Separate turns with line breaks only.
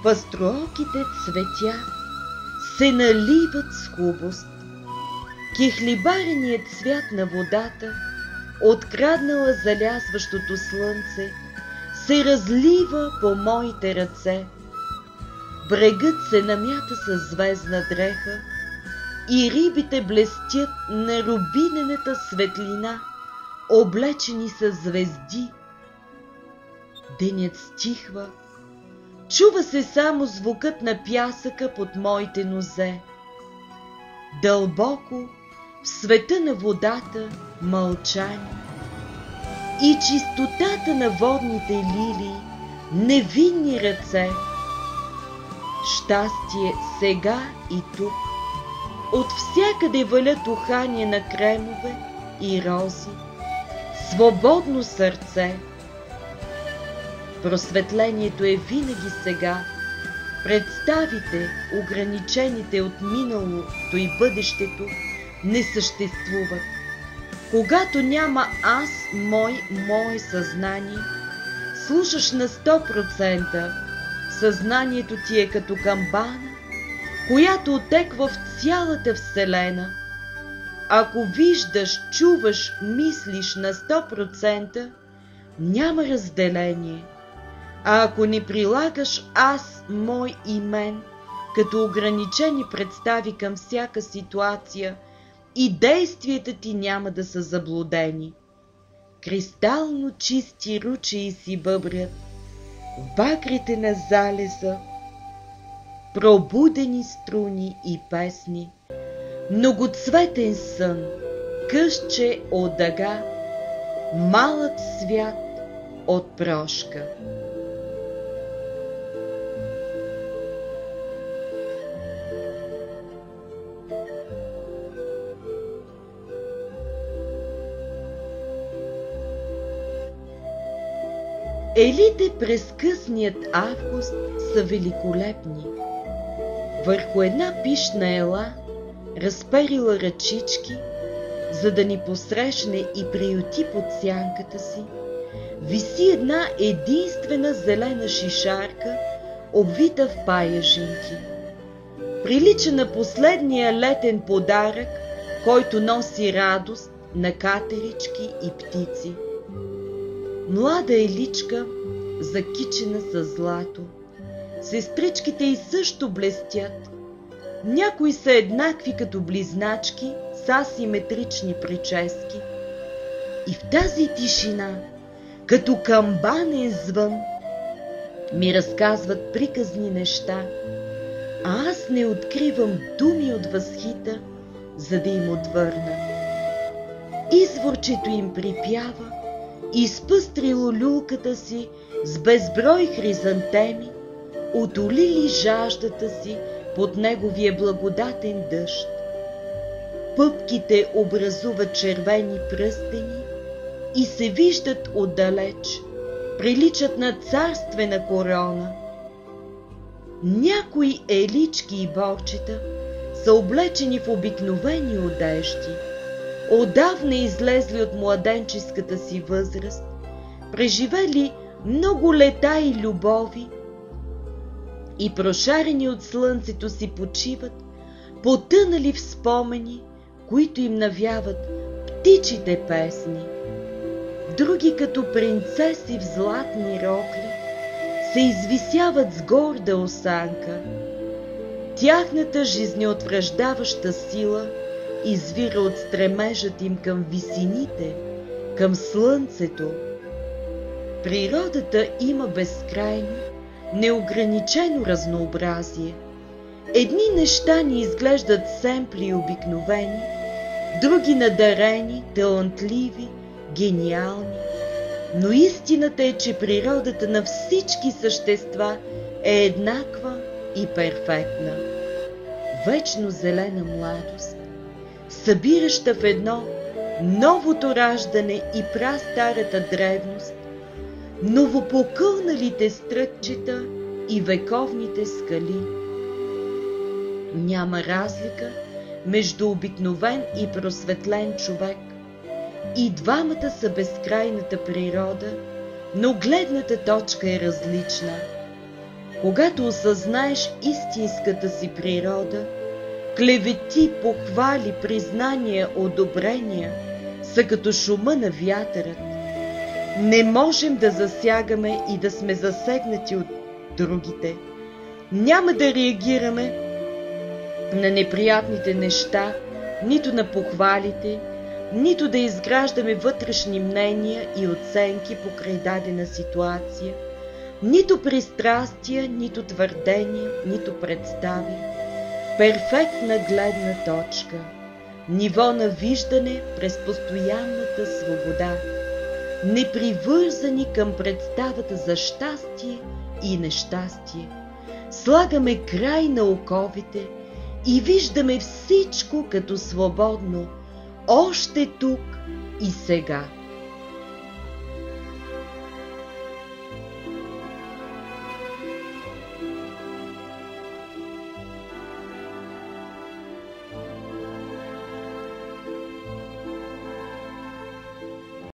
Пастрооките цветя се наливат с хубост. Кихлибареният цвят на водата, откраднала залязващото слънце, се разлива по моите ръце. Брегът се намята със звездна дреха и рибите блестят на рубинената светлина, облечени с звезди. Денят стихва, чува се само звукът на пясъка под моите нозе. Дълбоко в света на водата мълчание и чистотата на водните лилии, невинни ръце. Щастие сега и тук. От всякъде валят ухания на кремове и рози. Свободно сърце. Просветлението е винаги сега. Представите, ограничените от миналото и бъдещето, не съществуват. Когато няма аз, мое съзнание, слушаш на 100%. Съзнанието ти е като камбана, която отеква в цялата вселена. Ако виждаш, чуваш, мислиш на 100%, няма разделение. А ако не прилагаш аз, мой и мен, като ограничени представи към всяка ситуация, и действията ти няма да са заблудени. Кристално чисти ручеи си бъбрят в багрите на залеза, пробудени струни и песни, многоцветен сън, късче от дъга, малък свят от прошка. Елите през късният август са великолепни. Върху една пищна ела, разперила ръчички, за да ни посрещне и приюти под сянката си, виси една единствена зелена шишарка, обвита в паяжинки. Прилича на последния летен подарък, който носи радост на катерички и птици. Млада еличка, закичена със злато. Сестричките й също блестят. Някои са еднакви като близначки с асиметрични прически. И в тази тишина, като камбанен звън, ми разказват приказни неща, а аз не откривам думи от възхита, за да им отвърна. Изворчето им припява, изпъстрило люлката си с безброй хризантеми, утолили жаждата си под неговия благодатен дъжд. Пъпките образуват червени пръстени и се виждат отдалеч, приличат на царствена корона. Някои елички и борчета са облечени в обикновени одежди, отдавна излезли от младенческата си възраст, преживели много лета и любови и прошарени от слънцето си почиват, потънали в спомени, които им навяват птичите песни. Други като принцеси в златни рокли се извисяват с горда осанка. Тяхната жизнеутвърждаваща сила извира от стремежът им към висините, към слънцето. Природата има безкрайно, неограничено разнообразие. Едни неща ни изглеждат семпли и обикновени, други надарени, талантливи, гениални. Но истината е, че природата на всички същества е еднаква и перфектна. Вечно зелена младост, събираща в едно новото раждане и прастарата древност, новопокълналите стръкчета и вековните скали. Няма разлика между обикновен и просветлен човек. И двамата са безкрайната природа, но гледната точка е различна. Когато осъзнаеш истинската си природа, клевети, похвали, признания, одобрения са като шума на вятърът. Не можем да засягаме и да сме засегнати от другите. Няма да реагираме на неприятните неща, нито на похвалите, нито да изграждаме вътрешни мнения и оценки покрай дадена ситуация, нито пристрастия, нито твърдения, нито представи. Перфектна гледна точка, ниво на виждане през постоянната свобода, непривързани към представата за щастие и нещастие. Слагаме край на оковите и виждаме всичко като свободно, още тук и сега.